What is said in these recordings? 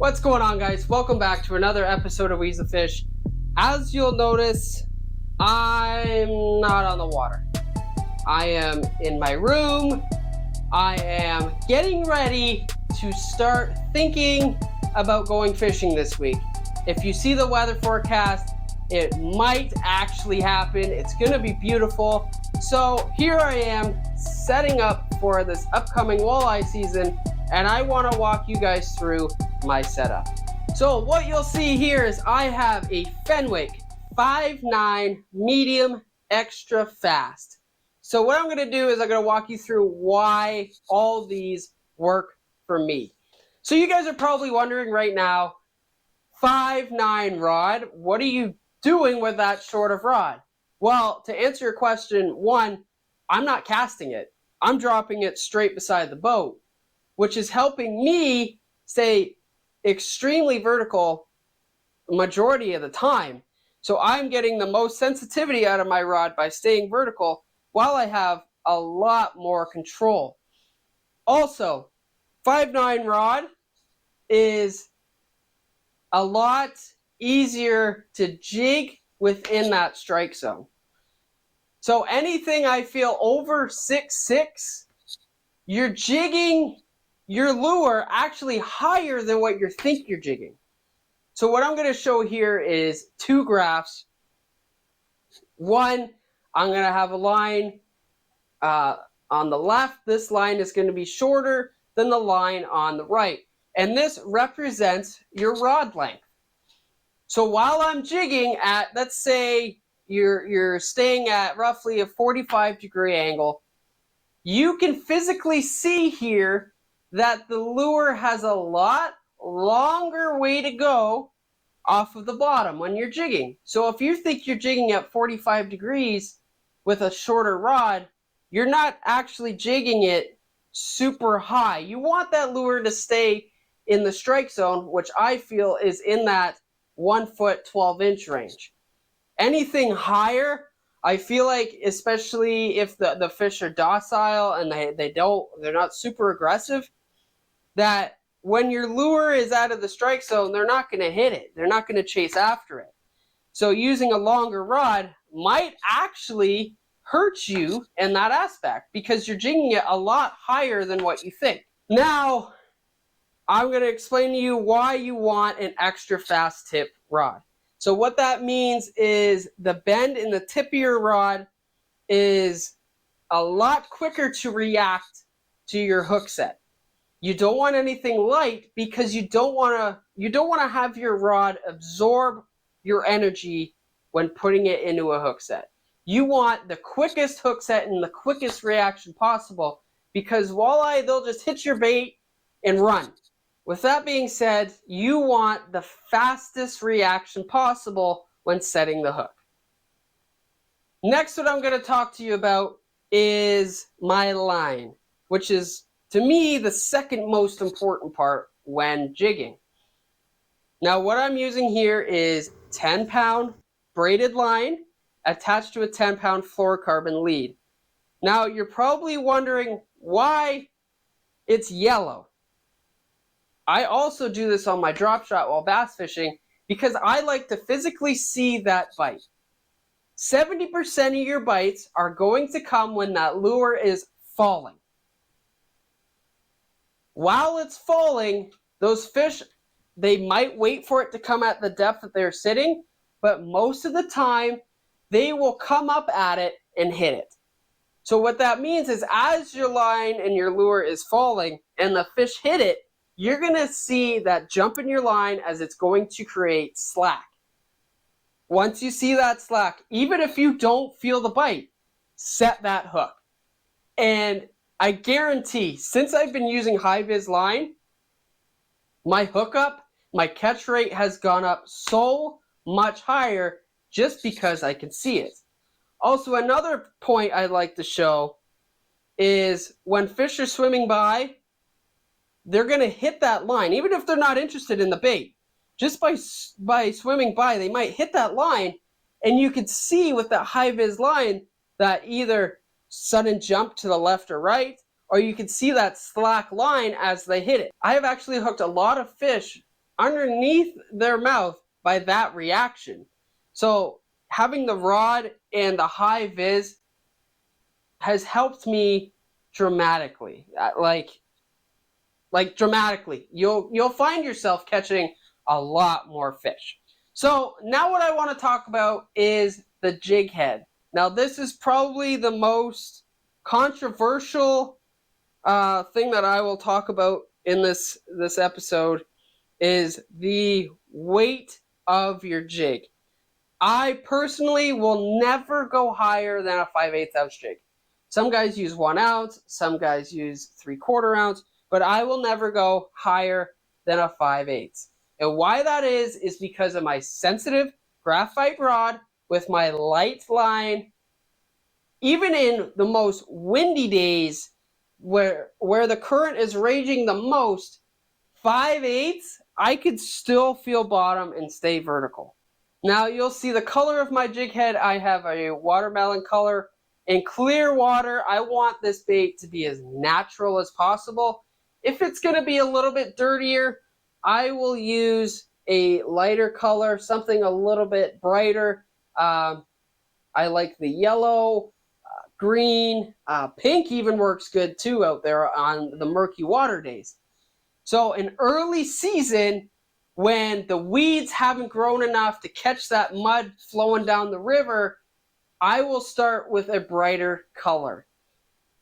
What's going on, guys? Welcome back to another episode of We's the Fish. As you'll notice, I'm not on the water. I am in my room. I am getting ready to start thinking about going fishing this week. If you see the weather forecast, it might actually happen. It's going to be beautiful. So here I am setting up for this upcoming walleye season, and I want to walk you guys through my setup. So what you'll see here is I have a Fenwick 5'9" medium extra fast. So what I'm going to do is I'm going to walk you through why all these work for me. So you guys are probably wondering right now, 5'9" rod, what are you doing with that short of rod? Well, to answer your question, one, I'm not casting it. I'm dropping it straight beside the boat, which is helping me stay extremely vertical majority of the time. So I'm getting the most sensitivity out of my rod by staying vertical while I have a lot more control. Also, 5'9" rod is a lot easier to jig within that strike zone. So anything I feel over 6'6", you're jigging your lure actually higher than what you think you're jigging. So what I'm going to show here is two graphs. One, I'm going to have a line on the left. This line is going to be shorter than the line on the right. And this represents your rod length. So while I'm jigging at, let's say you're staying at roughly a 45-degree angle, you can physically see here that the lure has a lot longer way to go off of the bottom when you're jigging. So if you think you're jigging at 45 degrees with a shorter rod, you're not actually jigging it super high. You want that lure to stay in the strike zone, which I feel is in that 1 foot 12-inch range. Anything higher, I feel like, especially if the fish are docile and they're not super aggressive, that when your lure is out of the strike zone, they're not going to hit it. They're not going to chase after it. So using a longer rod might actually hurt you in that aspect because you're jigging it a lot higher than what you think. Now, I'm going to explain to you why you want an extra fast tip rod. So what that means is the bend in the tip of your rod is a lot quicker to react to your hook set. You don't want anything light because you don't want to have your rod absorb your energy when putting it into a hook set. You want the quickest hook set and the quickest reaction possible because walleye, they'll just hit your bait and run. With that being said, you want the fastest reaction possible when setting the hook. Next, what I'm going to talk to you about is my line, which is, to me, the second most important part when jigging. Now, what I'm using here is 10-pound braided line attached to a 10-pound fluorocarbon lead. Now, you're probably wondering why it's yellow. I also do this on my drop shot while bass fishing because I like to physically see that bite. 70% of your bites are going to come when that lure is falling. While it's falling, those fish, they might wait for it to come at the depth that they're sitting, but most of the time, they will come up at it and hit it. So what that means is as your line and your lure is falling and the fish hit it, you're going to see that jump in your line as it's going to create slack. Once you see that slack, even if you don't feel the bite, set that hook. And I guarantee, since I've been using high-vis line, my hookup, my catch rate has gone up so much higher just because I can see it. Also, another point I'd like to show is when fish are swimming by, they're going to hit that line, even if they're not interested in the bait. Just by swimming by, they might hit that line, and you can see with that high-vis line that either sudden jump to the left or right, or you can see that slack line as they hit it. I have actually hooked a lot of fish underneath their mouth by that reaction. So having the rod and the high vis has helped me dramatically. Like dramatically. You'll find yourself catching a lot more fish. So now what I want to talk about is the jig head. Now this is probably the most controversial thing that I will talk about in this episode is the weight of your jig. I personally will never go higher than a 5/8 ounce jig. Some guys use 1 ounce, some guys use 3/4 ounce, but I will never go higher than a 5/8. And why that is because of my sensitive graphite rod with my light line. Even in the most windy days where the current is raging the most, 5/8, I could still feel bottom and stay vertical. Now you'll see the color of my jig head. I have a watermelon color. In clear water, I want this bait to be as natural as possible. If it's going to be a little bit dirtier, I will use a lighter color, something a little bit brighter. I like the yellow, green, pink even works good too out there on the murky water days. So in early season, when the weeds haven't grown enough to catch that mud flowing down the river, I will start with a brighter color.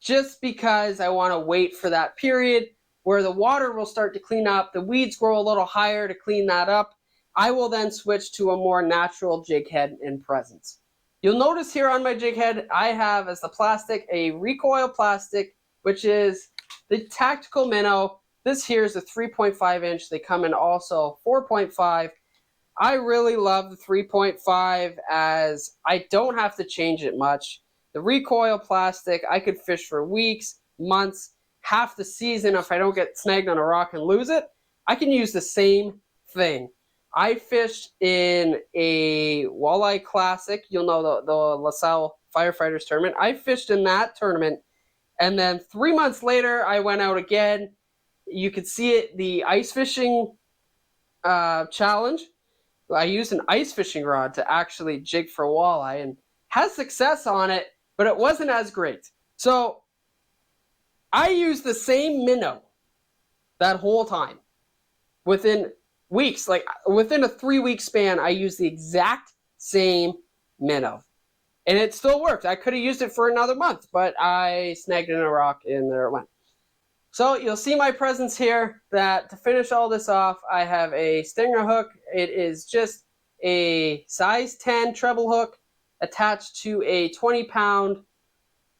Just because I want to wait for that period where the water will start to clean up, the weeds grow a little higher to clean that up. I will then switch to a more natural jig head in presence. You'll notice here on my jig head, I have as the plastic a recoil plastic, which is the Tactical Minnow. This here is a 3.5 inch. They come in also 4.5. I really love the 3.5 as I don't have to change it much. The recoil plastic, I could fish for weeks, months, half the season if I don't get snagged on a rock and lose it. I can use the same thing. I fished in a walleye classic. You'll know the LaSalle Firefighters tournament. I fished in that tournament, and then 3 months later, I went out again. You could see it, the ice fishing challenge. I used an ice fishing rod to actually jig for walleye and had success on it, but it wasn't as great. So I used the same minnow that whole time. Within weeks, like within a 3-week span, I used the exact same minnow. And it still worked. I could have used it for another month, but I snagged it in a rock and there it went. So you'll see my presence here that to finish all this off, I have a stinger hook. It is just a size 10 treble hook attached to a 20-pound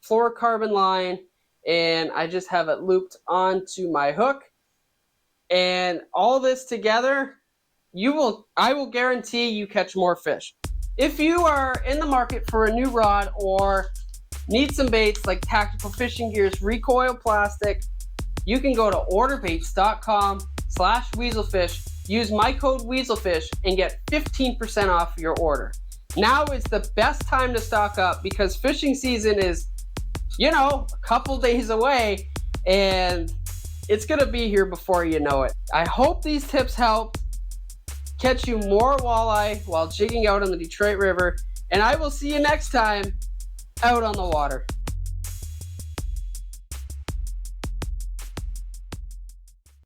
fluorocarbon line, and I just have it looped onto my hook. And all this together, I will guarantee you catch more fish. If you are in the market for a new rod or need some baits like Tactical Fishing Gear's recoil plastic, you can go to orderbaits.com/weaselfish, use my code weaselfish, and get 15% off your order. Now is the best time to stock up because fishing season is, a couple days away, and it's going to be here before you know it. I hope these tips helped catch you more walleye while jigging out on the Detroit River, and I will see you next time out on the water.